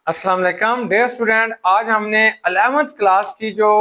अस्सलाम वालेकुम dear student. आज हमने 11th क्लास की जो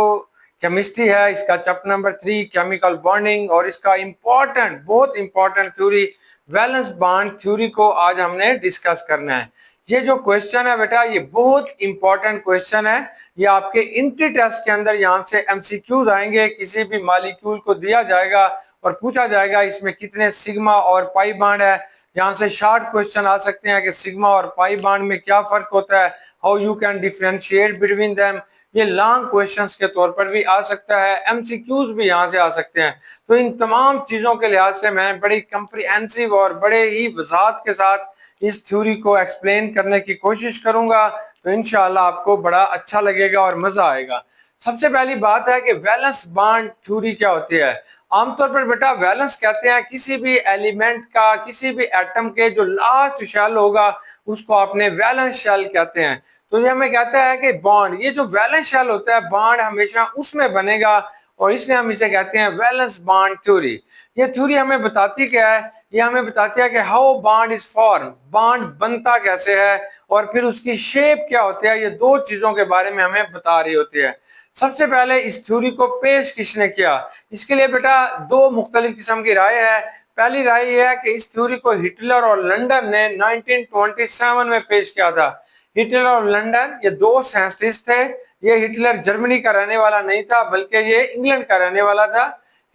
केमिस्ट्री है इसका चैप्टर नंबर 3 केमिकल बॉन्डिंग और इसका बहुत important theory valence bond theory को आज हमने डिस्कस करना है। ये जो क्वेश्चन है बेटा ये बहुत इंपॉर्टेंट क्वेश्चन है। ये आपके इंट्री टेस्ट के अंदर यहाँ से एमसीक्यूज आएंगे। किसी भी मॉलिक्यूल को दिया जाएगा और पूछा जाएगा इसमें कितने सिग्मा और पाई बॉन्ड है। यहाँ से शॉर्ट क्वेश्चन आ सकते हैं कि सिग्मा और पाई बॉन्ड में क्या फर्क होता है, how you can differentiate between them. ये लॉन्ग क्वेश्चंस के तौर पर भी आ सकता है, एमसीक्यूज भी यहाँ से आ सकते हैं। तो इन तमाम चीजों के लिहाज से मैं बड़ी कंप्रिहेंसिव और बड़े ही वजाहत के साथ इस थ्योरी को एक्सप्लेन करने की कोशिश करूंगा। तो इंशाल्लाह आपको बड़ा अच्छा लगेगा और मजा आएगा। सबसे पहली बात है कि वैलेंस बॉन्ड थ्योरी क्या होती है। आमतौर पर बेटा वैलेंस कहते हैं किसी भी एलिमेंट का, किसी भी एटम के जो लास्ट शेल होगा उसको आपने वैलेंस शेल कहते हैं। तो ये हमें कहता है कि बॉन्ड, ये जो वैलेंस शेल होता है बॉन्ड हमेशा उसमें बनेगा और इसलिए हम इसे कहते हैं वैलेंस बॉन्ड थ्योरी। ये थ्योरी हमें बताती क्या है, ये हमें बताती है कि how bond is form, bond बनता कैसे है और फिर उसकी शेप क्या होती है। ये दो चीजों के बारे में हमें बता रही होती है। सबसे पहले इस थ्योरी को पेश किसने किया, इसके लिए बेटा दो मुख्तलिफ किस्म की राय है। पहली राय यह है कि इस थ्योरी को हिटलर और लंदन ने 1927 में पेश किया था। हिटलर और लंदन ये दो साइंटिस्ट थे। ये हिटलर जर्मनी का रहने वाला नहीं था बल्कि ये इंग्लैंड का रहने वाला था।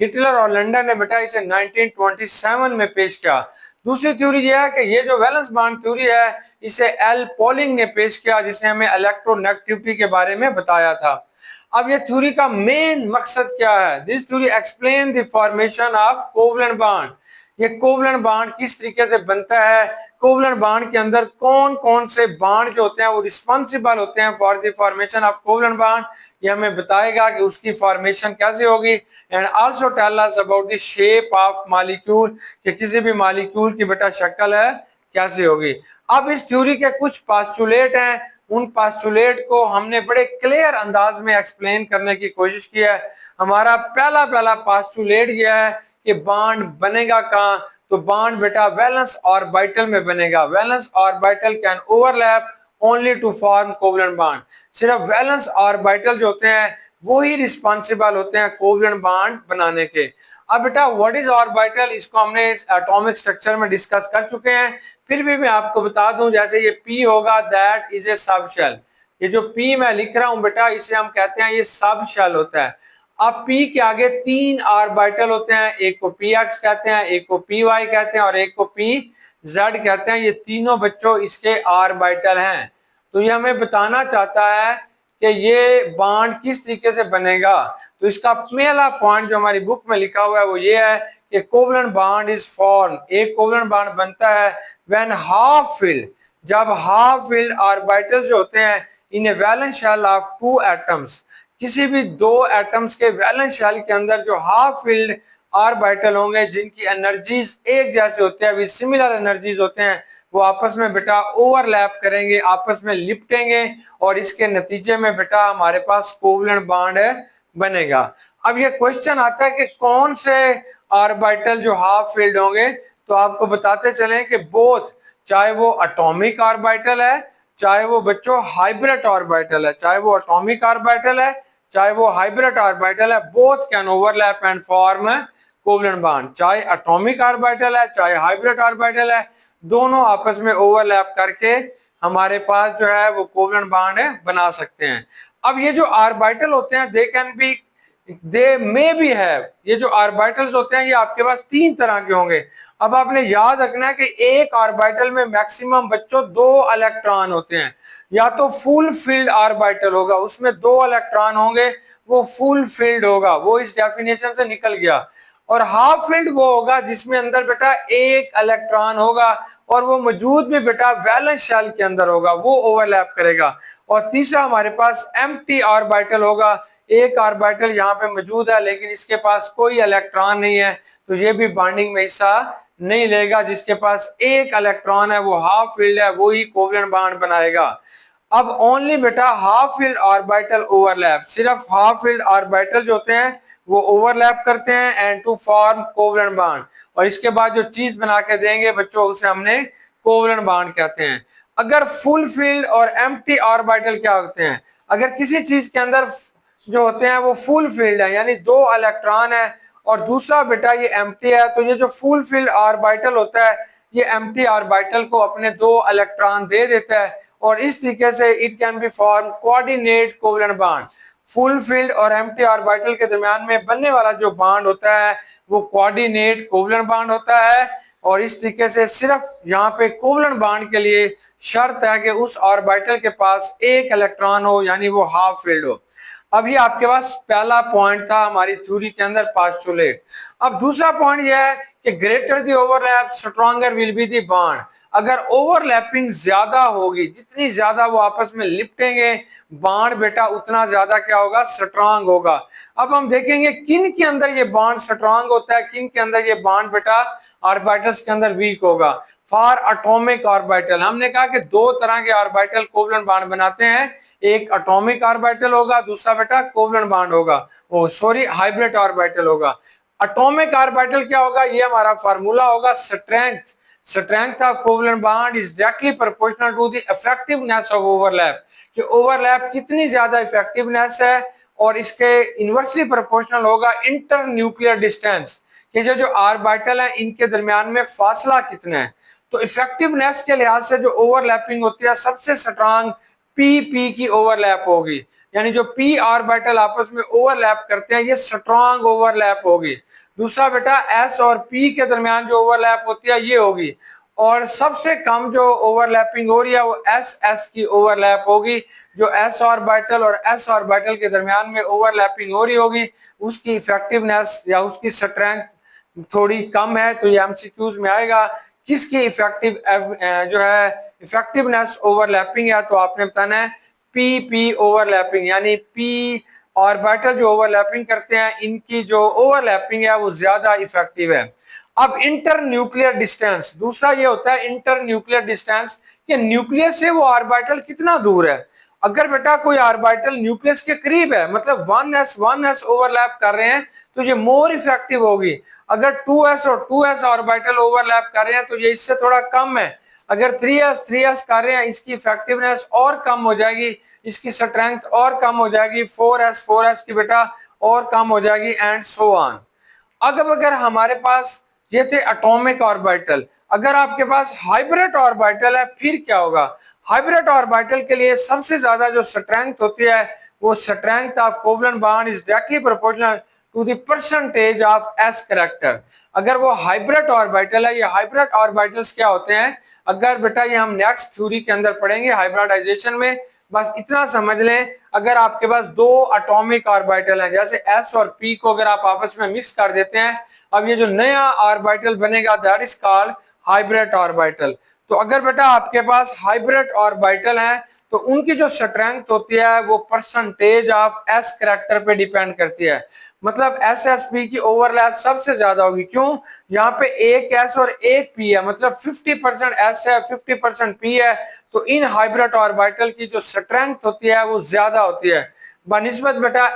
हिटलर और लंदन ने बेटा इसे 1927 में पेश किया। दूसरी थ्योरी यह है कि ये जो वैलेंस बॉन्ड थ्योरी है इसे एल पॉलिंग ने पेश किया, जिसने हमें इलेक्ट्रोनेगेटिविटी के बारे में बताया था। अब ये थ्योरी का मेन मकसद क्या है, this theory explain the formation of covalent bond. ये कोवलेंट बॉन्ड किस तरीके से बनता है, कोवलेंट बॉन्ड के अंदर कौन कौन से बॉन्ड जो होते हैं वो रिस्पॉन्सिबल होते हैं for the formation of covalent bond. ये हमें बताएगा कि उसकी फॉर्मेशन कैसे होगी and also tell us about the shape of molecule, कि किसी भी मॉलिक्यूल की बेटा शक्ल है कैसे होगी। अब इस थ्योरी के कुछ पास्टुलेट हैं, उन पास्टुलेट को हमने बड़े क्लियर अंदाज में एक्सप्लेन करने की कोशिश की है। हमारा पहला पहला पास्टुलेट यह है कि बॉन्ड बनेगा कहाँ, तो बॉन्ड बेटा वैलेंस ऑर्बिटल में बनेगा। Valence orbital can overlap only to form covalent bond. सिर्फ वैलेंस ऑर्बिटल जो होते हैं वो ही रिस्पॉन्सिबल होते हैं कोवलेंट बॉन्ड बनाने के। अब बेटा व्हाट इज ऑर्बिटल, इसको हमने एटॉमिक स्ट्रक्चर में डिस्कस कर चुके हैं। फिर भी मैं आपको बता दूं, जैसे ये P होगा दैट इज ए सब शेल। ये जो P मैं लिख रहा हूं बेटा इसे हम कहते हैं ये सब शेल होता है। अब P के आगे तीन ऑर्बिटल होते हैं, एक को px कहते हैं, एक को py कहते हैं और एक को pz कहते हैं। ये तीनों बच्चों इसके ऑर्बिटल हैं। तो ये हमें बताना चाहता है कि ये बॉन्ड किस तरीके से बनेगा। तो इसका पहला पॉइंट जो हमारी बुक में लिखा हुआ है वो ये है कि कोवलेंट बॉन्ड इज फॉर्म, एक कोवलेंट बॉन्ड बनता है व्हेन हाफ फिल्ड, जब हाफ फिल्ड ऑर्बिटल्स जो होते हैं in a valence shell of two atoms, किसी भी दो एटम्स के वैलेंस शेल के अंदर जो हाफ फिल्ड ऑर्बिटल होंगे जिनकी एनर्जीज एक जैसे होते हैं, सिमिलर एनर्जीज होते हैं, वो आपस में बेटा ओवरलैप करेंगे, आपस में लिपटेंगे और इसके नतीजे में बेटा हमारे पास कोवलेंट बॉन्ड बनेगा। अब ये क्वेश्चन आता है कि कौन से ऑर्बिटल जो हाफ फिल्ड होंगे, तो आपको बताते चलें कि बोथ, चाहे वो एटॉमिक ऑर्बिटल है चाहे वो बच्चों हाइब्रिड ऑर्बिटल है, चाहे वो एटॉमिक ऑर्बिटल है चाहे वो हाइब्रिड ऑर्बिटल है, both can overlap and form covalent bond. चाहे एटॉमिक ऑर्बिटल है चाहे हाइब्रिड ऑर्बिटल है, दोनों आपस में ओवरलैप करके हमारे पास जो है वो कोवलेंट बॉन्ड बना सकते हैं। अब ये जो ऑर्बिटल होते हैं they can be, they may be have, ये जो ऑर्बिटल्स होते हैं ये आपके पास तीन तरह के होंगे। अब आपने याद रखना है कि एक ऑर्बिटल में मैक्सिमम बच्चों दो इलेक्ट्रॉन होते हैं। या तो फुल फिल्ड ऑर्बिटल होगा उसमें दो इलेक्ट्रॉन होंगे, वो फुल फिल्ड होगा, वो इस डेफिनेशन से निकल गया। और हाफ फिल्ड वो होगा जिसमें अंदर बेटा एक इलेक्ट्रॉन होगा और वो मौजूद भी बेटा वैलेंस शेल के अंदर होगा, वो ओवरलैप करेगा। और तीसरा हमारे पास एम्प्टी ऑर्बिटल होगा, एक ऑर्बिटल यहाँ पे मौजूद है लेकिन इसके पास कोई इलेक्ट्रॉन नहीं है, तो ये भी बॉन्डिंग में हिस्सा नहीं लेगा। जिसके पास एक इलेक्ट्रॉन है वो हाफ फील्ड है, वो ही कोवलेंट बॉन्ड बनाएगा। अब ओनली बेटा हाफ फील्ड ऑर्बिटल ओवरलैप, सिर्फ हाफ फील्ड ऑर्बिटल जो होते हैं वो ओवरलैप करते हैं and to form covalent bond. और इसके बाद जो चीज बना के देंगे बच्चों उसे हमने कोवलेंट बॉन्ड कहते हैं। अगर फुल फील्ड और एम्प्टी ऑर्बिटल क्या होते हैं, अगर किसी चीज के अंदर जो होते हैं वो फुल फील्ड है यानी दो इलेक्ट्रॉन है और दूसरा बेटा ये एम्प्टी है, तो ये जो फुल फील्ड ऑर्बिटल होता है ये एम्प्टी ऑर्बिटल को अपने दो इलेक्ट्रॉन दे देता है और इस तरीके से it can be form coordinate covalent bond. Full field और एम्प्टी ऑर्बिटल के दरमियान में बनने वाला जो बॉन्ड होता है वो कोऑर्डिनेट कोवलेंट बॉन्ड होता है और इस तरीके से सिर्फ यहाँ पे कोवलेंट बॉन्ड के लिए शर्त है कि उस ऑर्बिटल के पास एक इलेक्ट्रॉन हो यानी वो हाफ फील्ड हो। अब ये आपके पास पहला पॉइंट था हमारी थ्योरी के अंदर पोस्टुलेट। अब दूसरा पॉइंट यह है कि greater the overlap stronger will be the bond. अगर ओवरलैपिंग ज्यादा होगी, जितनी ज्यादा वो आपस में लिपटेंगे बॉन्ड बेटा उतना ज्यादा क्या होगा, स्ट्रांग होगा। अब हम देखेंगे किन के अंदर ये बॉन्ड स्ट्रांग होता है, किन के अंदर ये बॉन्ड बेटा ऑर्बिटल्स के अंदर वीक होगा। फॉर एटॉमिक ऑर्बिटल हमने कहा कि दो तरह के ऑर्बिटल कोवलेंट बॉन्ड बनाते हैं, एक एटॉमिक ऑर्बिटल होगा, दूसरा बेटा कोवलेंट बॉन्ड होगा, ओ सॉरी हाइब्रिड ऑर्बिटल होगा। एटॉमिक ऑर्बिटल क्या होगा, ये हमारा फार्मूला होगा strength of covalent bond is directly proportional to the effectiveness of overlap, कि ओवरलैप कितनी ज्यादा इफेक्टिवनेस है और इसके इनवर्सली प्रोपोर्शनल होगा इंटर न्यूक्लियर डिस्टेंस, कि जो ऑर्बिटल है इनके दरमियान में फासला कितना है। तो इफेक्टिवनेस के लिहाज से जो ओवरलैपिंग होती है सबसे स्ट्रांग पी की ओवरलैप होगी, यानी जो पी ऑर्बिटल आपस में ओवरलैप करते हैं ये स्ट्रांग ओवरलैप होगी। दूसरा बेटा एस और पी के दरमियान जो ओवरलैप होती है ये होगी और सबसे कम जो ओवरलैपिंग हो रही है वो एस एस की ओवरलैप होगी। जो एस ऑर्बिटल और एस ऑर्बिटल के दरमियान में ओवरलैपिंग हो रही होगी उसकी इफेक्टिवनेस या उसकी स्ट्रेंथ थोड़ी कम है, तो ये एमसीक्यूज में आएगा किसकी इफेक्टिव जो है इफेक्टिवनेस ओवरलैपिंग है, तो आपने बताना है पी ओवरलैपिंग, यानी पी ऑर्बिटल जो ओवरलैपिंग करते हैं इनकी जो ओवरलैपिंग है वो ज्यादा इफेक्टिव है। अब इंटर न्यूक्लियर डिस्टेंस दूसरा ये होता है इंटर न्यूक्लियर डिस्टेंस, कि न्यूक्लियस से वो ऑर्बिटल कितना दूर है। अगर बेटा कोई ऑर्बिटल न्यूक्लियस के करीब है मतलब 1s ओवरलैप कर रहे हैं तो ये मोर इफेक्टिव होगी। अगर 2s और 2s ऑर्बिटल ओवरलैप कर रहे हैं तो ये इससे थोड़ा कम है। अगर 3s कर रहे हैं इसकी इफेक्टिवनेस और कम हो जाएगी, इसकी स्ट्रेंथ और कम हो जाएगी, 4s की बेटा और कम हो जाएगी एंड सो ऑन। अगर हमारे पास ये थे एटॉमिक ऑर्बिटल, अगर आपके पास हाइब्रिड ऑर्बिटल है फिर क्या होगा। हाइब्रिड ऑर्बिटल के लिए सबसे ज्यादा जो स्ट्रेंथ होती है वो strength of covalent bond is directly proportional to the percentage of S character. अगर वो हाइब्रिड ऑर्बिटल है, ये हाइब्रिड ऑर्बिटल्स क्या होते हैं, अगर बेटा ये हम नेक्स्ट थ्योरी के अंदर पढ़ेंगे हाइब्रिडाइजेशन में, बस इतना समझ लें अगर आपके पास दो एटॉमिक ऑर्बिटल हैं जैसे एस और पी को अगर आप आपस में मिक्स कर देते हैं, अब ये जो नया ऑर्बिटल बनेगा that is called hybrid orbital. तो अगर बेटा आपके पास हाइब्रिड ऑर्बिटल है तो उनकी जो स्ट्रेंथ होती है वो परसेंटेज ऑफ एस कैरेक्टर पे डिपेंड करती है। मतलब एस एस पी की ओवरलैप सबसे ज्यादा होगी, क्यों, यहाँ पे एक एस और एक पी है मतलब 50% एस है 50% पी है, तो इन हाइब्रिड ऑर्बिटल की जो स्ट्रेंथ होती है वो ज्यादा होती है बनिस्बत बेटा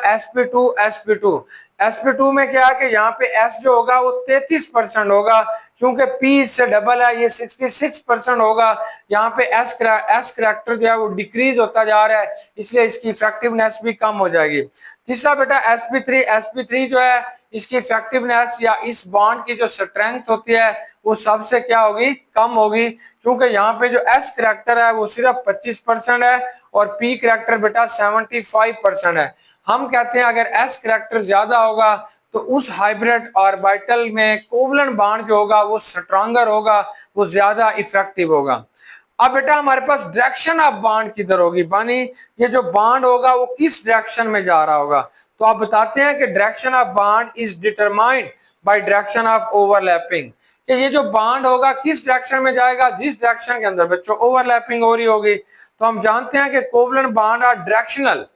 sp2 में क्या है कि यहाँ पे s जो होगा वो 33% होगा क्योंकि p इससे डबल है, ये 66% होगा। यहाँ पे s करैक्टर जो है वो डिक्रीज होता जा रहा है इसलिए इसकी इफेक्टिवनेस भी कम हो जाएगी। तीसरा बेटा sp3 जो है इसकी इफेक्टिवनेस या इस बॉन्ड की जो स्ट्रेंथ होती है वो सबसे क्या होगी, कम होगी, क्योंकि यहाँ पे जो s करैक्टर है वो सिर्फ 25% है और p करैक्टर बेटा 75% है। हम कहते हैं अगर s करैक्टर ज्यादा होगा तो उस हाइब्रिड ऑर्बिटल में कोवलेंट बॉन्ड जो होगा वो स्ट्रॉन्गर होगा, वो ज्यादा इफेक्टिव होगा। अब बेटा हमारे पास डायरेक्शन ऑफ बॉन्ड किधर होगी, बानी ये जो बॉन्ड होगा वो किस डायरेक्शन में जा रहा होगा, तो आप बताते हैं कि direction of bond is determined by direction of overlapping, कि ये जो बॉन्ड होगा किस डायरेक्शन में जाएगा, जिस डायरेक्शन के अंदर बच्चों ओवरलैपिंग हो रही होगी। तो हम जानते हैं कि covalent bond are directional,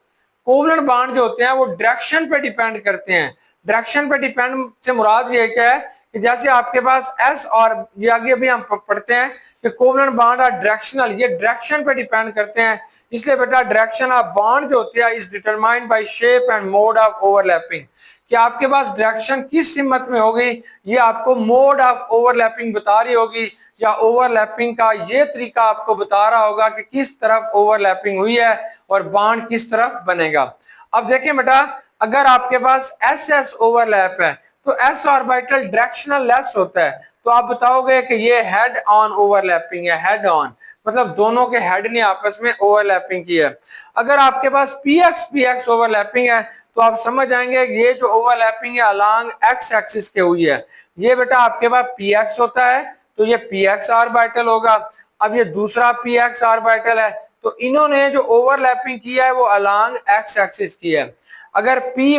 covalent bond जो होते हैं वो डायरेक्शन पे डिपेंड करते हैं। डायरेक्शन पे डिपेंड से मुराद ये क्या है कि जैसे आपके पास एस और ये आगे भी हम पढ़ते हैं कि कोवलेंट बॉन्ड आर डायरेक्शनल, ये डायरेक्शन पे डिपेंड करते हैं, इसलिए बेटा डायरेक्शन ऑफ बॉन्ड जो होती है is determined by shape and mode of overlapping, कि आपके पास डायरेक्शन किस सिमत में होगी, ये आपको मोड ऑफ ओवरलैपिंग बता रही होगी, या ओवरलैपिंग का ये तरीका आपको बता रहा होगा कि किस तरफ ओवरलैपिंग हुई है और बॉन्ड किस तरफ बनेगा। अब देखिए बेटा, अगर आपके पास एस एस ओवरलैप है तो एस ऑर्बिटल डायरेक्शनल लेस होता है, तो आप बताओगे कि ये हेड ऑन ओवरलैपिंग है, हेड ऑन मतलब दोनों के हेड ने आपस में ओवरलैपिंग की है। अगर आपके पास पी एक्स ओवरलैपिंग है तो आप समझ आएंगे ये जो ओवरलैपिंग है अलॉन्ग एक्स एक्सिस के हुई है। ये बेटा आपके पास पी एक्स होता है तो ये पी एक्स ऑर्बिटल होगा। अब ये दूसरा पी एक्स ऑर्बिटल है तो इन्होंने जो ओवरलैपिंग किया है वो अलॉन्ग एक्स एक्सिस की है। अगर पी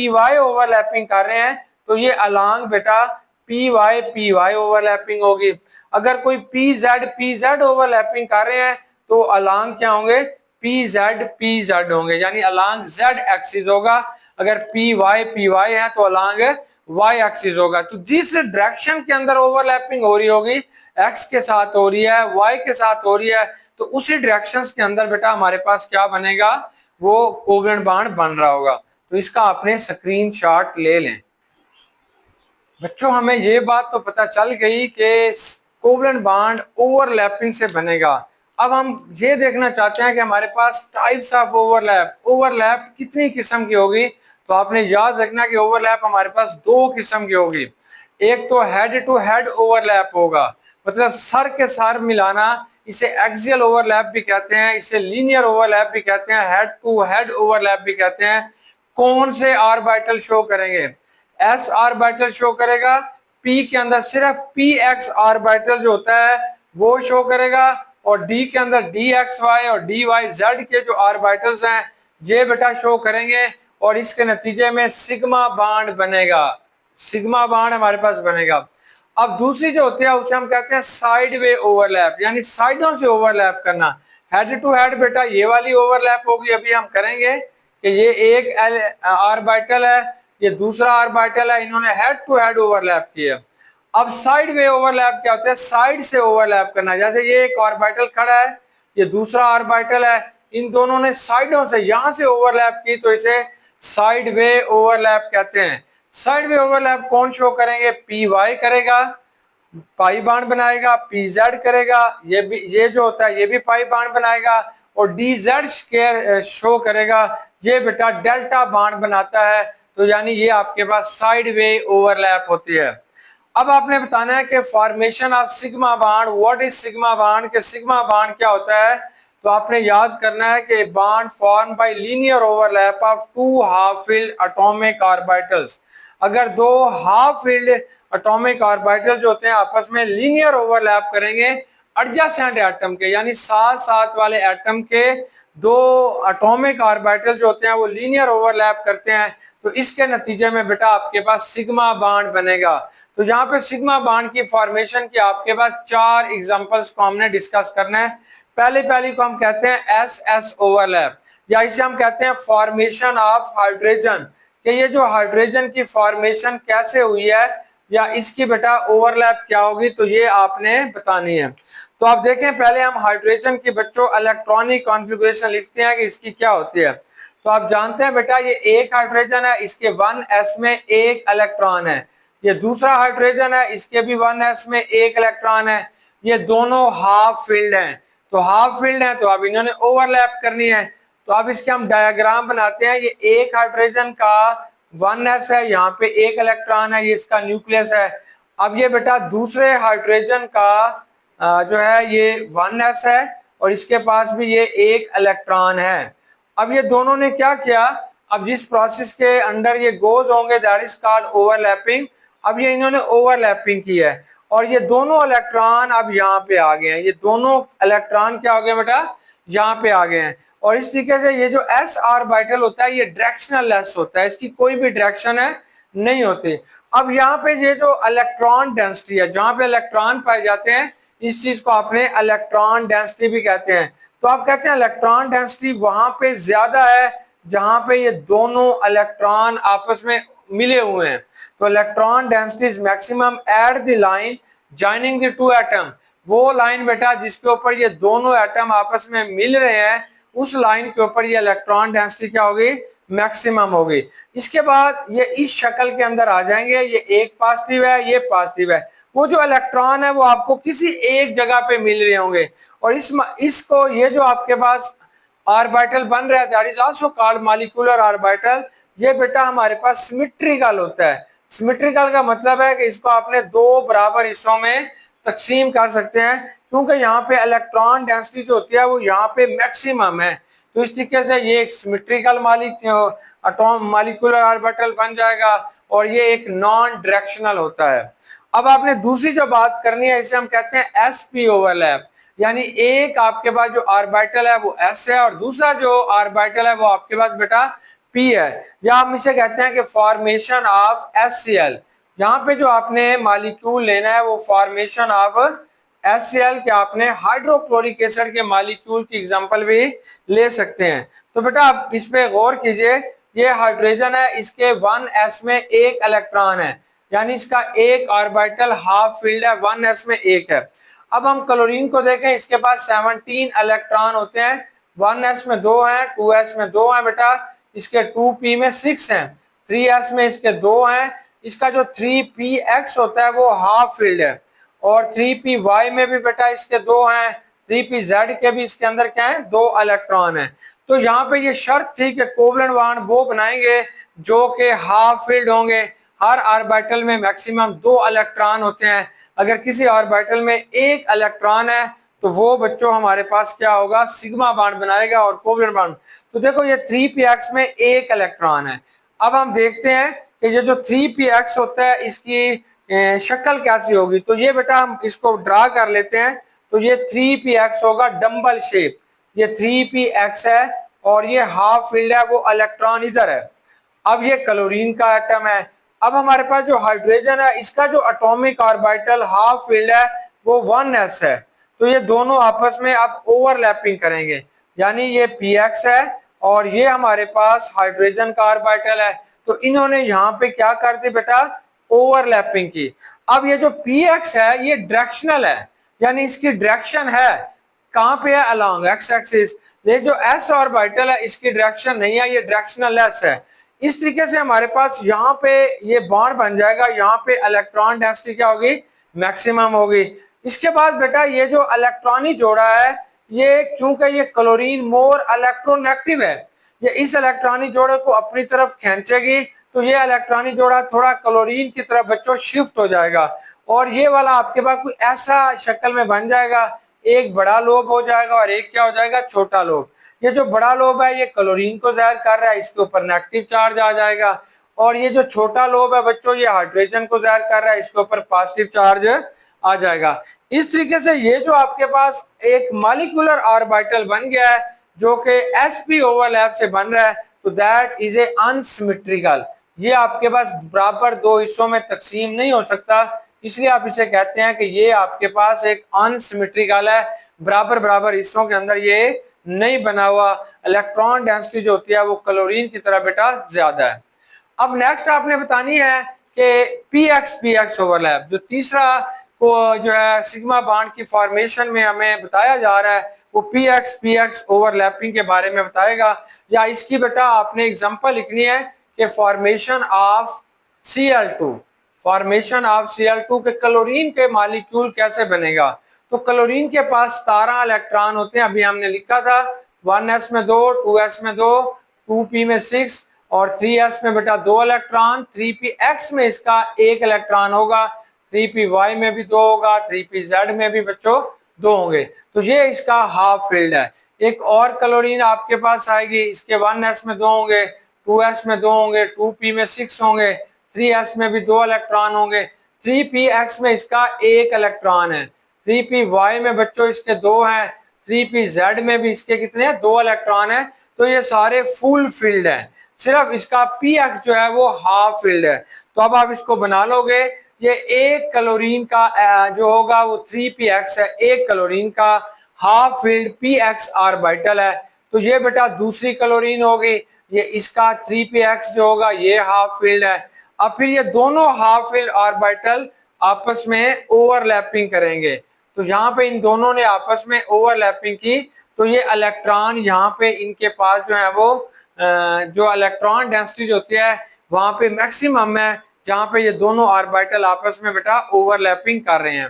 वाई ओवरलैपिंग कर रहे हैं तो ये अलॉन्ग बेटा पी वाई ओवरलैपिंग होगी। अगर कोई पी जेड ओवरलैपिंग कर रहे हैं तो अलॉन्ग क्या होंगे, पी जेड होंगे, यानी अलॉन्ग जेड एक्सिस होगा। अगर पी वाई है तो अलॉन्ग वाई एक्सिस होगा। तो जिस डायरेक्शन के अंदर ओवरलैपिंग हो रही होगी, एक्स के साथ हो रही है, वाई के साथ हो रही है, तो उसी डायरेक्शंस के अंदर बेटा हमारे पास क्या बनेगा, वो कोवेलेंट बॉन्ड बन रहा होगा। तो इसका आपने स्क्रीनशॉट ले लें। बच्चों हमें ये बात तो पता चल गई कि कोवेलेंट बॉन्ड ओवरलैपिंग से बनेगा। अब हम ये देखना चाहते हैं कि हमारे पास टाइप्स ऑफ ओवरलैप कितनी किस्म की होगी। तो आपने याद रखना कि ओवरलैप हमारे पास दो किस्म की होगी। एक तो हेड टू हेड ओवरलैप होगा, मतलब सर के सर मिलाना, इसे एक्सियल ओवरलैप भी कहते हैं, इसे लीनियर ओवरलैप भी कहते हैं, हेड टू हेड ओवरलैप भी कहते हैं। कौन से ऑर्बिटल शो करेंगे, एस ऑर्बिटल शो करेगा, पी के अंदर सिर्फ पी एक्स ऑर्बिटल जो होता है वो शो करेगा, और डी के अंदर डी एक्स वाई और डी वाई जेड के जो ऑर्बिटल्स हैं ये बेटा शो करेंगे, और इसके नतीजे में सिग्मा बॉन्ड बनेगा, सिग्मा बॉन्ड हमारे पास बनेगा। अब दूसरी जो होती है उसे हम कहते हैं साइड वे ओवरलैप, यानी साइडों से ओवरलैप करना। हेड टू हेड बेटा ये वाली ओवरलैप होगी, अभी हम करेंगे कि ये एक ऑर्बिटल है, ये दूसरा ऑर्बिटल है, इन्होंने हेड टू हेड ओवरलैप किया। अब साइड वे ओवरलैप क्या होता है, साइड से ओवरलैप करना। जैसे ये एक ऑर्बिटल खड़ा है, ये दूसरा ऑर्बिटल है, इन दोनों ने साइडों से यहां से ओवरलैप की तो इसे साइड वे ओवरलैप कहते हैं। साइड वे ओवरलैप कौन शो करेंगे, पी वाई करेगा, पाई बॉन्ड बनाएगा, पी जेड करेगा, ये भी, ये जो होता है ये भी पाई बॉन्ड बनाएगा, और डी जेड स्क्वायर शो करेगा, ये बेटा डेल्टा बॉन्ड बनाता है। तो यानी ये आपके पास साइड वे ओवरलैप होती है। अब आपने बताना है कि formation of sigma bond, what is sigma bond, के सिग्मा बॉन्ड क्या होता है। तो आपने याद करना है कि bond form by linear overlap of two half filled atomic orbitals. अगर दो हाफ फील्ड एटॉमिक ऑर्बिटल जो होते हैं आपस में लीनियर ओवरलैप करेंगे एडजेसेंट एटम के, यानी साथ साथ वाले एटम के दो एटॉमिक ऑर्बिटल जो होते हैं वो लीनियर ओवरलैप करते हैं, तो इसके नतीजे में बेटा आपके पास सिग्मा बॉन्ड बनेगा। तो यहाँ पे सिग्मा बॉन्ड की फॉर्मेशन की आपके पास चार एग्जांपल्स को हमने डिस्कस करना है। पहली को हम कहते हैं एस एस ओवरलैप, या इसे हम कहते हैं फॉर्मेशन ऑफ हाइड्रोजन, कि ये जो हाइड्रोजन की फॉर्मेशन कैसे हुई है या इसकी बेटा ओवरलैप क्या होगी, तो ये आपने बतानी है। तो आप देखें, पहले हम हाइड्रोजन की बच्चों इलेक्ट्रॉनिक कॉन्फ़िगरेशन लिखते हैं कि इसकी क्या होती है। तो आप जानते हैं बेटा ये एक हाइड्रोजन है, इसके 1s में एक इलेक्ट्रॉन है। ये दूसरा हाइड्रोजन है, इसके भी 1s में एक इलेक्ट्रॉन है। ये दोनों हाफ फील्ड हैं, तो हाफ फील्ड है तो अब इन्होंने ओवरलैप करनी है। तो अब इसके हम डायग्राम बनाते हैं। ये एक हाइड्रोजन का 1s है, यहाँ पे एक इलेक्ट्रॉन है, ये इसका न्यूक्लियस है। अब ये बेटा दूसरे हाइड्रोजन का जो है ये 1s है और इसके पास भी ये एक इलेक्ट्रॉन है। अब ये दोनों ने क्या किया, अब जिस प्रोसेस के अंडर ये गोज होंगे दैट इज कॉल्ड ओवरलैपिंग। अब ये इन्होंने ओवरलैपिंग की है और ये दोनों इलेक्ट्रॉन अब यहाँ पे आ गए हैं। ये दोनों इलेक्ट्रॉन क्या हो गए बेटा, यहाँ पे आ गए हैं। और इस तरीके से ये जो एस ऑर्बिटल होता है ये डायरेक्शनल लेस होता है, इसकी कोई भी डायरेक्शन है नहीं होती। अब यहाँ पे ये जो इलेक्ट्रॉन डेंसिटी है, जहाँ पे इलेक्ट्रॉन पाए जाते हैं, इस चीज को आपने इलेक्ट्रॉन डेंसिटी भी कहते हैं। तो आप कहते हैं इलेक्ट्रॉन डेंसिटी वहां पे ज्यादा है जहां पे ये दोनों इलेक्ट्रॉन आपस में मिले हुए हैं। तो electron density is maximum at the line joining the two atom. वो लाइन बेटा जिसके ऊपर ये दोनों एटम आपस में मिल रहे हैं उस लाइन के ऊपर ये इलेक्ट्रॉन डेंसिटी क्या होगी, मैक्सिमम होगी। इसके बाद ये इस शक्ल के अंदर आ जाएंगे, ये एक पॉजिटिव है, ये पॉजिटिव है। वो जो इलेक्ट्रॉन है वो आपको किसी एक जगह पे मिल रहे होंगे और इसको ये जो आपके पास ऑर्बिटल बन रहा है, that is also called molecular orbital. ये बेटा हमारे पास सिमेट्रिकल होता है। सिमेट्रिकल का मतलब है कि इसको आपने दो बराबर हिस्सों में तकसीम कर सकते हैं, क्योंकि यहाँ पे इलेक्ट्रॉन डेंसिटी जो होती है वो यहाँ पे मैक्सिमम है। तो इस तरीके से ये एक सिमेट्रिकल मॉलिक्यूलर ऑर्बिटल बन जाएगा और ये एक नॉन डायरेक्शनल होता है। अब आपने दूसरी जो बात करनी है, इसे हम कहते हैं sp ओवरलैप, यानी एक आपके पास जो ऑर्बिटल है वो s है और दूसरा जो ऑर्बिटल है वो आपके पास बेटा p है, या हम इसे कहते हैं कि फॉर्मेशन ऑफ HCl। यहाँ पे जो आपने मॉलिक्यूल लेना है वो फॉर्मेशन ऑफ HCl के आपने हाइड्रोक्लोरिक एसिड के मॉलिक्यूल की एग्जांपल भी ले सकते हैं। तो बेटा आप इस पे गौर कीजिए, ये हाइड्रोजन है, इसके 1s में एक इलेक्ट्रॉन है, यानी इसका एक ऑर्बिटल हाफ फील्ड है, 1s में एक है। अब हम क्लोरीन को देखें, इसके पास 17 इलेक्ट्रॉन होते हैं, 1s में 2 हैं, 2s में 2 हैं बेटा, इसके 2p में 6 हैं, 3s में इसके 2 हैं, इसका जो 3px होता है वो हाफ फील्ड है और 3py में भी बेटा इसके 2 हैं, 3pz के भी इसके अंदर क्या है, 2 इलेक्ट्रॉन है। तो यहाँ पे ये शर्त थी कि कोवलेंट बॉन्ड वो बनाएंगे जो कि हाफ फील्ड होंगे। हर ऑर्बिटल में मैक्सिमम 2 इलेक्ट्रॉन होते हैं। अगर किसी ऑर्बिटल में एक इलेक्ट्रॉन है तो वो बच्चों हमारे पास क्या होगा, सिग्मा बॉन्ड बनाएगा और कोवलेंट बॉन्ड। तो देखो ये 3px में एक इलेक्ट्रॉन है। अब हम देखते हैं कि ये जो 3px होता है इसकी शक्ल कैसी होगी। तो ये बेटा हम इसको ड्रा कर लेते हैं। तो ये 3px होगा डम्बल शेप, ये 3px है और ये हाफ फील्ड है, वो इलेक्ट्रॉन इधर है। अब ये क्लोरीन का एटम है। अब हमारे पास जो हाइड्रोजन है इसका जो एटॉमिक ऑर्बिटल हाफ फील्ड है वो 1s है। तो ये दोनों आपस में अब ओवरलैपिंग करेंगे, यानी ये px है और ये हमारे पास हाइड्रोजन का ऑर्बिटल है। तो इन्होंने यहाँ पे क्या कर दी बेटा, ओवरलैपिंग की। अब ये जो px है ये डायरेक्शनल है, यानी इसकी डायरेक्शन है कहाँ पे है, अलोंग एक्स एक्सिस। ये जो s ऑर्बिटल है इसकी डायरेक्शन नहीं है, ये डायरेक्शनल लेस है। इस तरीके से हमारे पास यहाँ पे ये बॉन्ड बन जाएगा, यहाँ पे इलेक्ट्रॉन डेंसिटी क्या होगी, मैक्सिमम होगी। इसके बाद बेटा ये जो इलेक्ट्रॉनिक जोड़ा है ये, क्योंकि ये क्लोरीन मोर इलेक्ट्रोनेगेटिव है, ये इस इलेक्ट्रॉनिक जोड़े को अपनी तरफ खींचेगी, तो ये इलेक्ट्रॉनिक जोड़ा थोड़ा क्लोरीन की तरफ बच्चों शिफ्ट हो जाएगा और ये वाला आपके पास कोई ऐसा शक्ल में बन जाएगा, एक बड़ा लोब हो जाएगा और एक क्या हो जाएगा, छोटा लोब। ये जो बड़ा लोब है ये क्लोरीन को जाहिर कर रहा है, इसके ऊपर नेगेटिव चार्ज आ जाएगा और ये जो छोटा लोब है बच्चों ये हाइड्रोजन को जाहिर कर रहा है, इसके ऊपर पॉजिटिव चार्ज आ जाएगा। इस तरीके से ये जो आपके पास एक मॉलिक्यूलर ऑर्बिटल बन गया है जो कि sp ओवरलैप से बन रहा है, तो दैट इज ए अनसिमेट्रिकल। ये आपके पास बराबर दो हिस्सों में तकसीम नहीं हो सकता, इसलिए आप इसे कहते हैं कि ये आपके पास एक अनसिमेट्रिकल है, बराबर बराबर हिस्सों के अंदर ये नहीं बना हुआ। इलेक्ट्रॉन डेंसिटी जो होती है वो क्लोरीन की तरह बेटा ज्यादा है। अब नेक्स्ट आपने बतानी है कि px ओवरलैप, जो तीसरा को जो है सिग्मा बॉन्ड की फॉर्मेशन में हमें बताया जा रहा है वो px ओवरलैपिंग के बारे में बताएगा। या इसकी बेटा आपने एग्जांपल लिखनी है कि formation of Cl2, formation of Cl2 के क्लोरीन के मॉलिक्यूल कैसे बनेगा। तो क्लोरीन के पास 17 इलेक्ट्रॉन होते हैं, अभी हमने लिखा था, 1s में 2, 2s में 2, 2p में 6 और 3s में बेटा 2 इलेक्ट्रॉन, 3px में इसका एक इलेक्ट्रॉन होगा, 3py में भी 2 होगा, 3pz में भी बच्चों 2 होंगे। तो ये इसका हाफ फील्ड है। एक और क्लोरीन आपके पास आएगी, इसके 1s में 2 होंगे, 2s में 2 होंगे, 2p में 6 होंगे, 3s में भी 2 इलेक्ट्रॉन होंगे, 3px में इसका एक इलेक्ट्रॉन है, 3py में बच्चों इसके 2 हैं, 3pz में भी इसके कितने हैं, 2 इलेक्ट्रॉन है। तो ये सारे फुल फील्ड है, सिर्फ इसका px जो है वो हाफ फील्ड है। तो अब आप इसको बना लोगे, ये एक क्लोरीन का जो होगा वो 3px है, एक क्लोरीन का हाफ फील्ड px ऑर्बिटल है। तो ये बेटा दूसरी क्लोरीन होगी, ये इसका 3px जो होगा ये हाफ फील्ड है। अब फिर ये दोनों हाफ फील्ड ऑर्बिटल आपस में ओवरलैपिंग करेंगे। तो यहाँ पे इन दोनों ने आपस में ओवरलैपिंग की, तो ये इलेक्ट्रॉन यहाँ पे इनके पास जो है वो जो इलेक्ट्रॉन डेंसिटी होती है वहां पे मैक्सिमम है, जहां पे ये दोनों ऑर्बिटल आपस में बेटा ओवरलैपिंग कर रहे हैं।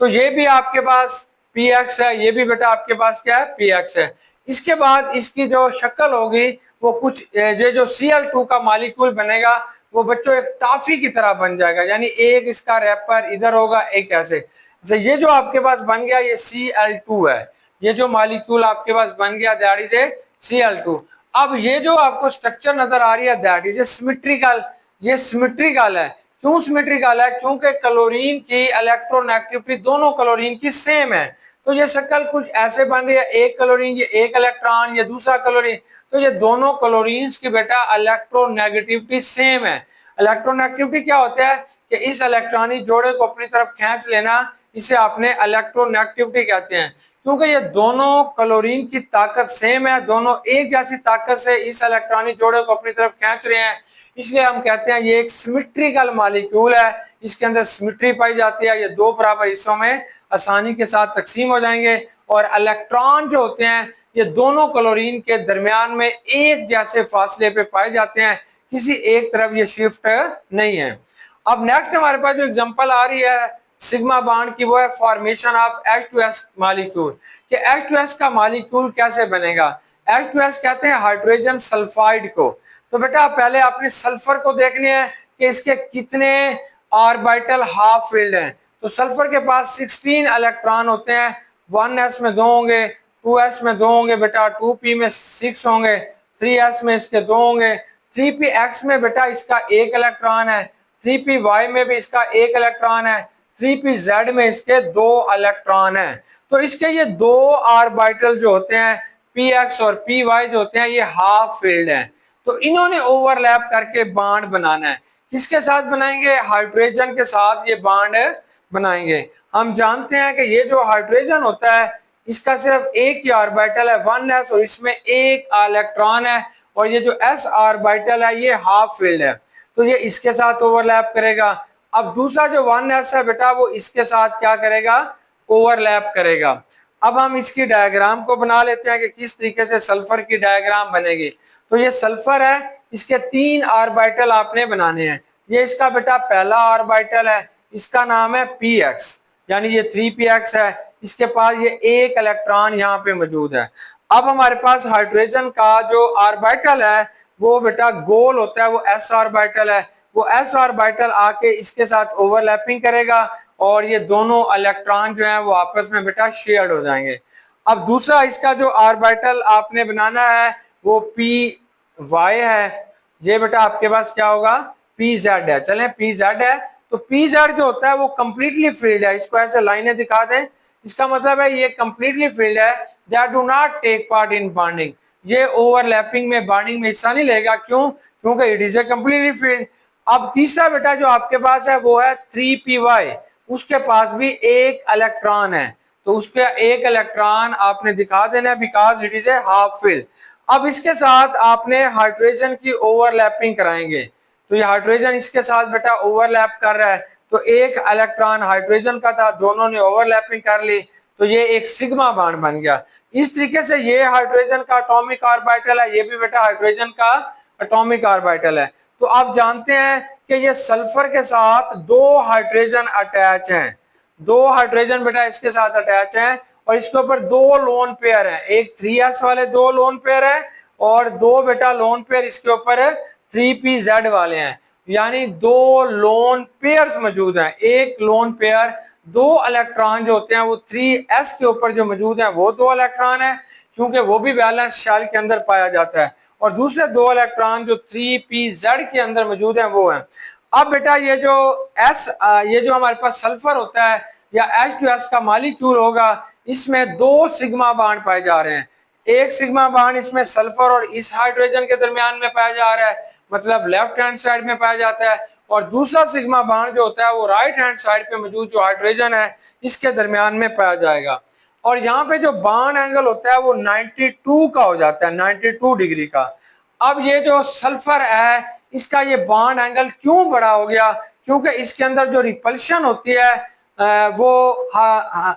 तो ये भी आपके पास पी एक्स है, ये भी बेटा आपके पास क्या है, पी एक्स है। इसके बाद इसकी जो शक्ल होगी वो कुछ ये जो Cl2 का मालिक्यूल बनेगा वो बच्चों एक टॉफी की तरह बन जाएगा, यानी एक इसका रैपर इधर होगा, एक ऐसे। अच्छा, ये जो आपके पास बन गया ये Cl2 है, ये जो मालिक्यूल आपके पास बन गया दैट इज ए Cl2। अब ये जो आपको स्ट्रक्चर नजर आ रही है दैट इज ए सिमेट्रिकल। ये सिमेट्रिकल है, क्यों सिमेट्रिकल है? क्योंकि क्लोरीन की इलेक्ट्रोनेगेटिविटी दोनों क्लोरीन की सेम है। तो ये शक्ल कुछ ऐसे बन रही है, एक क्लोरीन, ये एक इलेक्ट्रॉन, ये दूसरा क्लोरीन, तो ये दोनों क्लोरीन की बेटा इलेक्ट्रोनेगेटिविटी सेम है। इलेक्ट्रोनेगेटिविटी क्या होता है कि इस इलेक्ट्रॉनिक जोड़े को अपनी तरफ खींच लेना, इसे आपने इलेक्ट्रोनेगेटिविटी कहते हैं। क्योंकि ये दोनों क्लोरीन की ताकत सेम है, दोनों एक जैसी ताकत से इस इलेक्ट्रॉनिक जोड़े को अपनी तरफ खींच रहे हैं, इसलिए हम कहते हैं ये एक सिमेट्रिकल मॉलिक्यूल है। इसके अंदर सिमेट्री पाई जाती है, ये दो बराबर हिस्सों में आसानी के साथ तकसीम हो जाएंगे और इलेक्ट्रॉन जो होते हैं ये दोनों क्लोरीन के दरमियान में एक जैसे फासले पे पाए जाते हैं, किसी एक तरफ ये शिफ्ट नहीं है। अब नेक्स्ट हमारे पास जो एग्जांपल आ रही है सिग्मा बॉन्ड की, वो है फॉर्मेशन ऑफ H2S मॉलिक्यूल। कि H2S का मॉलिक्यूल कैसे बनेगा? H2S कहते हैं हाइड्रोजन सल्फाइड को। तो बेटा पहले आपने सल्फर को देखने हैं कि इसके कितने ऑर्बिटल हाफ फील्ड हैं। तो सल्फर के पास 16 इलेक्ट्रॉन होते हैं, 1s में 2 होंगे, 2s में 2 होंगे बेटा, 2p में 6 होंगे, 3s में इसके 2 होंगे, 3px में बेटा इसका 1 इलेक्ट्रॉन है, 3py में भी इसका 1 इलेक्ट्रॉन है, 3pz में इसके 2 इलेक्ट्रॉन है। तो इसके ये दो ऑर्बिटल जो होते हैं px और py जो होते हैं ये हाफ फील्ड हैं। तो इन्होंने ओवरलैप करके बॉन्ड बनाना है। किसके साथ बनाएंगे? हाइड्रोजन के साथ ये बॉन्ड बनाएंगे। हम जानते हैं कि ये जो हाइड्रोजन होता है इसका सिर्फ एक ही ऑर्बिटल है 1s और इसमें एक इलेक्ट्रॉन है, और ये जो s ऑर्बिटल है ये हाफ फील्ड है, तो ये इसके साथ ओवरलैप करेगा। अब दूसरा जो 1s है बेटा वो इसके साथ क्या करेगा? ओवरलैप करेगा। अब हम इसकी डायग्राम को बना लेते हैं कि किस तरीके से सल्फर की डायग्राम बनेगी। तो ये सल्फर है, इसके 3 ऑर्बिटल आपने बनाने हैं। ये इसका बेटा पहला ऑर्बिटल है, इसका नाम है px, यानी ये 3px है, इसके पास ये एक इलेक्ट्रॉन यहाँ पे मौजूद है। अब हमारे पास हाइड्रोजन का जो ऑर्बिटल है वो बेटा गोल होता है, वो s ऑर्बिटल है, वो s ऑर्बिटल आके इसके साथ ओवरलैपिंग करेगा और ये दोनों इलेक्ट्रॉन जो है वो आपस में बेटा शेयर्ड हो जाएंगे। अब दूसरा इसका जो ऑर्बिटल आपने बनाना है वो पी वाई है, ये बेटा आपके पास क्या होगा? पी जेड है। चलें पी जेड है, तो पी जेड जो होता है वो कंप्लीटली फील्ड है। इसको ऐसे लाइनें दिखा दें, इसका मतलब है ये कंप्लीटली फील्ड है, that do not take part in bonding. ये ओवरलैपिंग में बॉन्डिंग में हिस्सा नहीं लेगा, क्यों? क्योंकि it is a completely filled. अब तीसरा बेटा जो आपके पास है वो है 3py, उसके पास भी एक इलेक्ट्रॉन है, तो उसका एक इलेक्ट्रॉन आपने दिखा देना है because it is A half field. अब इसके साथ आपने हाइड्रोजन की ओवरलैपिंग कराएंगे, तो ये हाइड्रोजन इसके साथ बेटा ओवरलैप कर रहा है, तो एक इलेक्ट्रॉन हाइड्रोजन का था, दोनों ने ओवरलैपिंग कर ली, तो ये एक सिग्मा बॉन्ड बन गया। इस तरीके से ये हाइड्रोजन का एटॉमिक ऑर्बिटल है, ये भी बेटा हाइड्रोजन का एटॉमिक ऑर्बिटल है। तो आप जानते हैं कि ये सल्फर के साथ 2 हाइड्रोजन अटैच हैं, 2 हाइड्रोजन बेटा इसके साथ अटैच हैं, और इसके ऊपर 2 लोन पेयर है, एक 3s वाले 2 लोन पेयर है और 2 बेटा लोन पेयर इसके ऊपर 3pz वाले हैं, यानी 2 लोन पेयर्स मौजूद हैं। एक लोन पेयर 2 इलेक्ट्रॉन जो होते हैं वो 3s के ऊपर जो मौजूद हैं वो 2 इलेक्ट्रॉन है, क्योंकि वो भी बैलेंस शेल के अंदर पाया जाता है, और दूसरे 2 इलेक्ट्रॉन जो 3pz के अंदर मौजूद हैं वो हैं। अब बेटा ये जो हमारे पास सल्फर होता है या H2S का मॉलिक्यूल होगा, इसमें 2 सिग्मा बॉन्ड पाए जा रहे हैं। एक सिग्मा बॉन्ड इसमें सल्फर और इस हाइड्रोजन के दरमियान में पाया जा रहा है, मतलब लेफ्ट हैंड साइड में पाया जाता है, और दूसरा सिग्मा बॉन्ड जो होता है वो राइट हैंड साइड पे मौजूद जो हाइड्रोजन है इसके दरमियान में पाया जाएगा। और यहाँ पे जो बॉन्ड एंगल होता है वो 92 का हो जाता है, 92 डिग्री का। अब ये जो सल्फर है इसका ये बॉन्ड एंगल क्यों बड़ा हो गया? क्योंकि इसके अंदर जो रिपल्शन होती है वो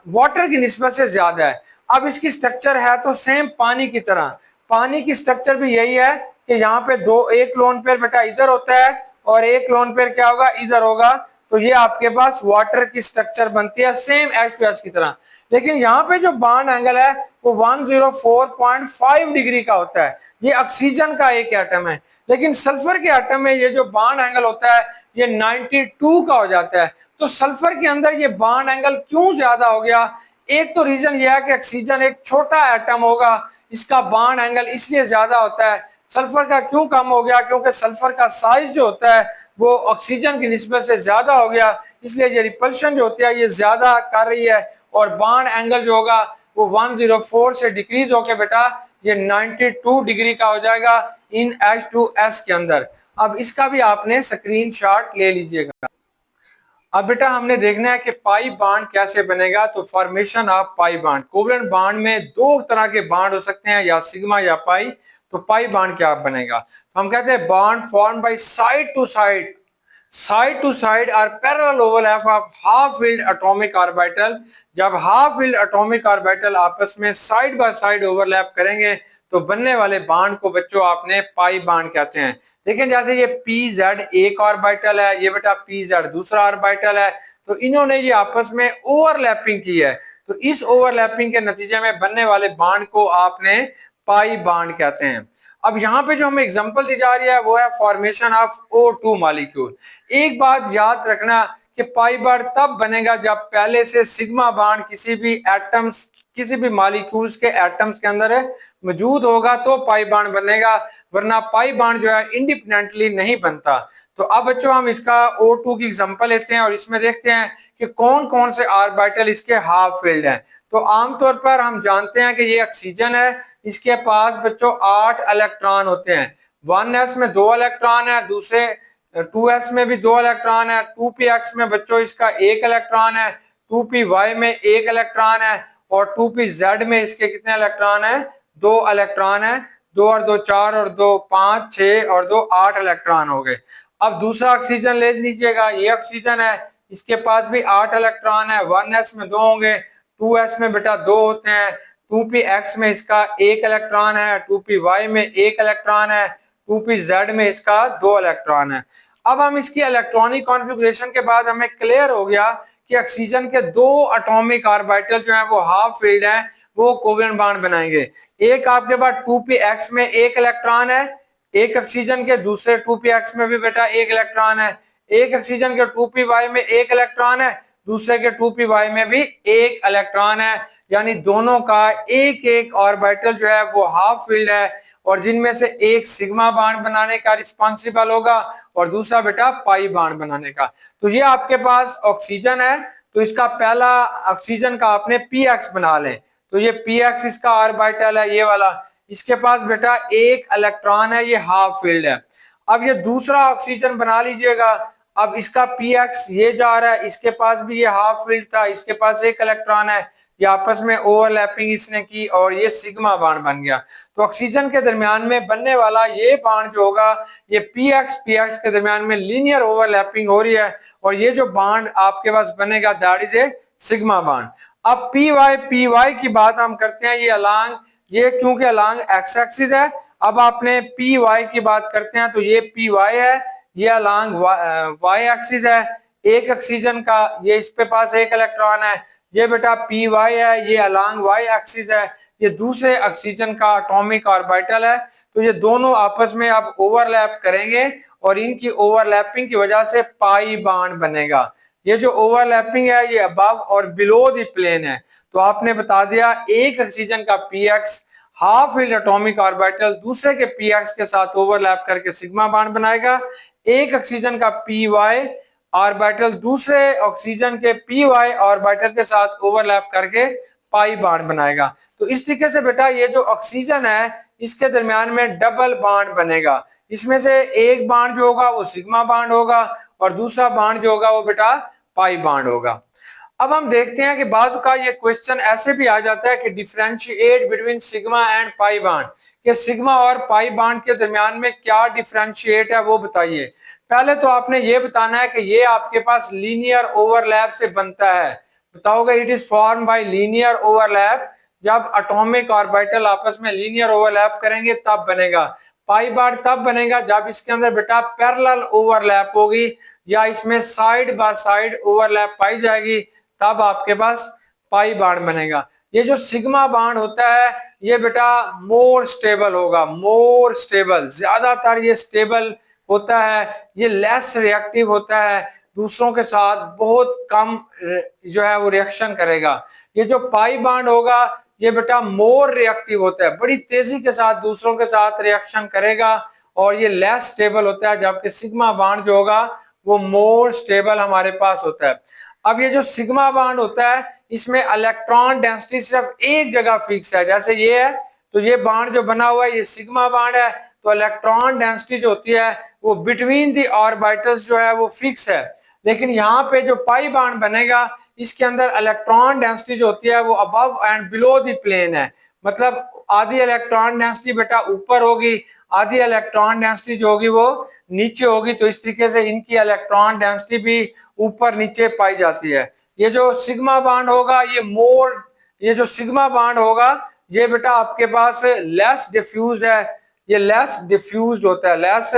वाटर की निस्बत से ज्यादा है। अब इसकी स्ट्रक्चर है तो सेम पानी की तरह, पानी की स्ट्रक्चर भी यही है कि यहाँ पे एक लोन पेयर बेटा इधर होता है और एक लोन पेयर क्या होगा, इधर होगा। तो ये आपके पास वाटर की स्ट्रक्चर बनती है सेम H2S की तरह। लेकिन यहाँ पे जो बॉन्ड एंगल है वो 104.5 डिग्री का होता है। ये ऑक्सीजन का एक एटम है, लेकिन सल्फर के एटम में ये जो बॉन्ड एंगल होता है ये 92 का हो जाता है। तो सल्फर के अंदर ये बॉन्ड एंगल क्यों ज्यादा हो गया? एक तो रीजन यह है कि ऑक्सीजन एक छोटा एटम होगा, इसका बॉन्ड एंगल इसलिए ज्यादा होता है। सल्फर का क्यों कम हो गया? क्योंकि सल्फर का साइज जो होता है वो ऑक्सीजन की निस्बत से ज्यादा हो गया, इसलिए ये रिपल्शन जो होती है ये ज्यादा कर रही है और बॉन्ड एंगल जो होगा वो 104 से डिक्रीज होकर बेटा ये 92 डिग्री का हो जाएगा इन H2S के अंदर। अब इसका भी आपने स्क्रीनशॉट ले लीजिएगा। अब बेटा हमने देखना है कि पाई बॉन्ड कैसे बनेगा। तो formation of pi bond, covalent bond में दो तरह के बॉन्ड हो सकते हैं, या सिग्मा या पाई। तो पाई बॉन्ड क्या बनेगा? तो हम कहते हैं bond form by side to side और parallel overlap of half filled atomic orbital. जब हाफ फिल्ड एटॉमिक ऑर्बिटल आपस में साइड बाय साइड ओवरलैप करेंगे तो बनने वाले बॉन्ड को बच्चों आपने पाई बॉन्ड कहते हैं। देखिए जैसे ये PZ एक ऑर्बिटल है, ये बेटा PZ दूसरा ऑर्बिटल है, तो इन्होंने ये आपस में ओवरलैपिंग की है। तो इस ओवरलैपिंग के नतीजे में बनने वाले बॉन्ड को आपने पाई बॉन्ड कहते हैं। अब यहाँ पे जो हमें एग्जांपल दी जा रही है वो है फॉर्मेशन ऑफ O2 मॉलिक्यूल। एक बात याद रखना कि पाई बॉन्ड तब बनेगा जब पहले से सिग्मा बॉन्ड किसी भी मॉलिक्यूल्स के एटम्स के अंदर मौजूद होगा तो पाई बॉन्ड बनेगा, वरना पाई बॉन्ड जो है इंडिपेंडेंटली नहीं बनता। तो अब बच्चों हम इसका O2 की एग्जांपल लेते हैं और इसमें देखते हैं कि कौन कौन से ऑर्बिटल इसके हाफ फिल्ड हैं। तो आमतौर पर हम जानते हैं कि ये ऑक्सीजन है, इसके पास बच्चों 8 इलेक्ट्रॉन होते हैं। 1s में 2 इलेक्ट्रॉन है, दूसरे 2s में भी 2 इलेक्ट्रॉन है, 2px में बच्चों इसका 1 इलेक्ट्रॉन है, 2py में 1 इलेक्ट्रॉन है और 2pz में इसके कितने इलेक्ट्रॉन है? 2 इलेक्ट्रॉन है। 2 और 2 4 और 2 5 6 और 2 8 इलेक्ट्रॉन हो गए। अब दूसरा ऑक्सीजन ले लीजिएगा, ये ऑक्सीजन है, इसके पास भी 8 इलेक्ट्रॉन है। 1s में 2 होंगे, 2s में बेटा 2 होते हैं, 2px में इसका 1 इलेक्ट्रॉन है, 2py में 1 इलेक्ट्रॉन है, 2pz में इसका 2 इलेक्ट्रॉन है। अब हम इसकी इलेक्ट्रॉनिक कॉन्फ़िगरेशन के बाद हमें क्लियर हो गया कि ऑक्सीजन के 2 एटॉमिक ऑर्बिटल जो है वो हाफ फिल्ड है, वो कोवेलेंट बॉन्ड बनाएंगे। एक आपके पास 2px में 1 इलेक्ट्रॉन है, एक ऑक्सीजन के दूसरे 2px में भी बेटा 1 इलेक्ट्रॉन है, एक ऑक्सीजन के 2py में 1 इलेक्ट्रॉन है, दूसरे के 2py में भी 1 इलेक्ट्रॉन है। यानी दोनों का एक एक ऑर्बिटल जो है वो हाफ फील्ड है और जिनमें से एक सिग्मा बॉन्ड बनाने का रिस्पॉन्सिबल होगा और दूसरा बेटा पाई बॉन्ड बनाने का। तो ये आपके पास ऑक्सीजन है, तो इसका पहला ऑक्सीजन का आपने px बना लें। तो ये px इसका ऑर्बिटल है ये वाला, इसके पास बेटा 1 इलेक्ट्रॉन है, ये हाफ फील्ड है। अब ये दूसरा ऑक्सीजन बना लीजिएगा। अब इसका px ये जा रहा है, इसके पास भी ये हाफ फील्ड था, इसके पास 1 इलेक्ट्रॉन है, ये आपस में ओवरलैपिंग इसने की और ये सिग्मा बॉन्ड बन गया। तो ऑक्सीजन के दरमियान में बनने वाला ये बॉन्ड जो होगा ये px के दरमियान में लीनियर ओवरलैपिंग हो रही है और ये जो बॉन्ड आपके पास बनेगा that is A sigma bond. अब py की बात हम करते हैं, ये अलोंग, ये क्योंकि अलोंग एक्स एक्सिस है। अब आपने py की बात करते हैं तो ये py है, ये अलोंग y एक्सिस है। एक ऑक्सीजन का ये इस पे पास 1 इलेक्ट्रॉन है, ये बेटा py है, ये अलोंग y एक्सिस है। ये दूसरे ऑक्सीजन का एटॉमिक ऑर्बिटल है। तो ये दोनों आपस में अब ओवरलैप करेंगे और इनकी ओवरलैपिंग की वजह से पाई बॉन्ड बनेगा। ये जो ओवरलैपिंग है ये अबव और बिलो द प्लेन है। तो आपने बता दिया एक ऑक्सीजन का px half filled atomic orbital दूसरे के px के साथ ओवरलैप करके सिग्मा बॉन्ड बनाएगा। एक ऑक्सीजन का py ऑर्बिटल दूसरे ऑक्सीजन के py ऑर्बिटल के साथ ओवरलैप करके पाई बॉन्ड बनाएगा। तो इस तरीके से बेटा ये जो ऑक्सीजन है इसके दरमियान में डबल बॉन्ड बनेगा। इसमें से एक बॉन्ड जो होगा वो सिग्मा बॉन्ड होगा और दूसरा बॉन्ड जो होगा वो बेटा पाई बॉन्ड होगा। अब हम देखते हैं कि बाज़ का ये क्वेश्चन ऐसे भी आ जाता है कि differentiate between sigma and pi bond, कि सिग्मा और पाई बॉन्ड के दरमियान में क्या डिफरेंशिएट है वो बताइए। पहले तो आपने ये बताना है कि ये आपके पास लीनियर ओवरलैप से बनता है। बताओगे it is form by linear overlap. जब एटॉमिक ऑर्बिटल आपस में लीनियर ओवरलैप करेंगे तब बनेगा। पाई बॉन्ड तब बनेगा जब इसके अंदर बेटा पैरेलल ओवरलैप होगी या इसमें साइड बाय साइड ओवरलैप पाई जाएगी, तब आपके पास पाई बॉन्ड बनेगा। ये जो सिग्मा बॉन्ड होता है ये बेटा मोर स्टेबल होगा, मोर स्टेबल, ज्यादातर ये स्टेबल होता है, ये लेस रिएक्टिव होता है, दूसरों के साथ बहुत कम जो है वो रिएक्शन करेगा। ये जो पाई बॉन्ड होगा ये बेटा मोर रिएक्टिव होता है, बड़ी तेजी के साथ दूसरों के साथ रिएक्शन करेगा और ये लेस स्टेबल होता है, जबकि सिग्मा बॉन्ड जो होगा वो मोर स्टेबल हमारे पास होता है। अब ये जो सिग्मा बॉन्ड होता है इसमें इलेक्ट्रॉन डेंसिटी सिर्फ एक जगह फिक्स है, जैसे ये है तो ये बॉन्ड जो बना हुआ है ये सिग्मा बॉन्ड है, तो इलेक्ट्रॉन डेंसिटी जो होती है वो बिटवीन दी ऑर्बिटल्स जो है वो फिक्स है। लेकिन यहाँ पे जो पाई बॉन्ड बनेगा इसके अंदर इलेक्ट्रॉन डेंसिटी जो होती है वो above and below the plane है, मतलब आधी इलेक्ट्रॉन डेंसिटी बेटा ऊपर होगी, आधी इलेक्ट्रॉन डेंसिटी जो होगी वो नीचे होगी, तो इस तरीके से इनकी इलेक्ट्रॉन डेंसिटी भी ऊपर नीचे पाई जाती है। ये जो सिग्मा बॉन्ड होगा ये जो सिग्मा बॉन्ड होगा ये बेटा आपके पास लेस डिफ्यूज है, ये लेस डिफ्यूज होता है, लेस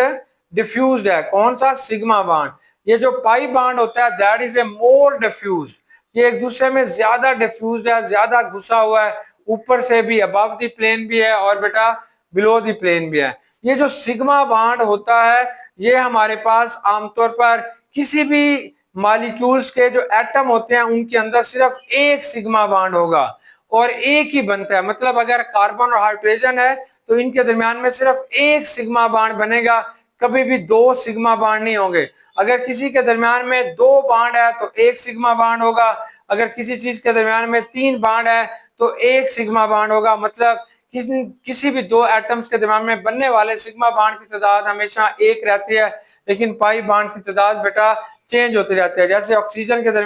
डिफ्यूज है। कौन सा? Sigma bond. ये जो पाई बॉन्ड होता है that is a more diffuse, ये एक दूसरे में ज्यादा डिफ्यूज है, ज्यादा घुसा हुआ है, ऊपर से भी अबव द प्लेन भी है और बेटा बिलो द प्लेन भी है। ये जो सिग्मा बॉन्ड होता है ये हमारे पास आमतौर पर किसी भी मॉलिक्यूल्स के जो एटम होते हैं उनके अंदर सिर्फ एक सिग्मा बॉन्ड होगा और एक ही बनता है, मतलब अगर कार्बन और हाइड्रोजन है तो इनके दरमियान में सिर्फ एक सिग्मा बॉन्ड बनेगा, कभी भी दो सिग्मा बॉन्ड नहीं होंगे। अगर किसी के दरमियान में दो बॉन्ड है तो एक सिग्मा बॉन्ड होगा, अगर किसी चीज के दरमियान में तीन बॉन्ड है तो एक सिग्मा बॉन्ड होगा, मतलब किसी भी दो एटम्स के दरमियान में बनने वाले सिग्मा बॉन्ड की तादाद हमेशा एक रहती है, लेकिन पाई बॉन्ड की तादाद बेटा चेंज होती रहती है। जैसे ऑक्सीजन के